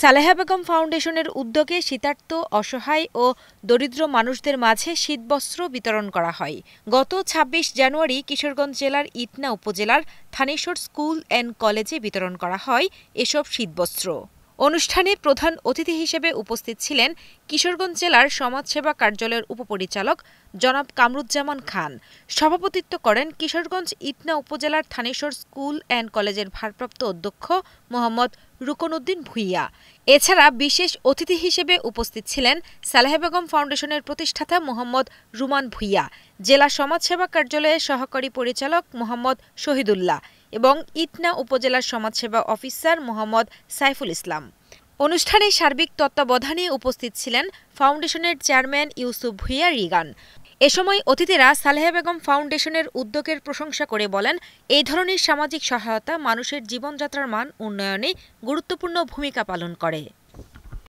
সালেহা বেগম ফাউন্ডেশনের উদ্যোগে শীতার্ত, অসহায় ও দরিদ্র মানুষদের মাঝে শীতবস্ত্র বিতরণ করা হয়। গত ২৬ জানুয়ারি কিশোরগঞ্জ জেলার ইটনা উপজেলার থানেশ্বর স্কুল অ্যান্ড কলেজে বিতরণ করা হয় এসব শীতবস্ত্র। অনুষ্ঠানে প্রধান অতিথি হিসেবে উপস্থিত ছিলেন কিশোরগঞ্জ জেলার সমাজসেবা কার্যালয়ের উপপরিচালক জনাব কামরুজ্জামান খান। সভাপতিত্ব করেন কিশোরগঞ্জ ইটনা উপজেলার থানেশ্বর স্কুল অ্যান্ড কলেজের ভারপ্রাপ্ত অধ্যক্ষ মোহাম্মদ রুকনউদ্দিন ভূঁইয়া। এছাড়া বিশেষ অতিথি হিসেবে উপস্থিত ছিলেন সালেহা বেগম ফাউন্ডেশনের প্রতিষ্ঠাতা মোহাম্মদ রুমান ভূঁইয়া, জেলা সমাজসেবা কার্যালয়ের সহকারী পরিচালক মোহাম্মদ শহীদুল্লাহ এবং ইটনা উপজেলার সমাজসেবা অফিসার মোহাম্মদ সাইফুল ইসলাম। অনুষ্ঠানে সার্বিক তত্ত্বাবধানে উপস্থিত ছিলেন ফাউন্ডেশনের চেয়ারম্যান ইউসুফ ভূঁইয়া রিগান। এ সময় অতিথিরা সালেহা বেগম ফাউন্ডেশনের উদ্যোগের প্রশংসা করে বলেন, এই ধরনের সামাজিক সহায়তা মানুষের জীবনযাত্রার মান উন্নয়নে গুরুত্বপূর্ণ ভূমিকা পালন করে।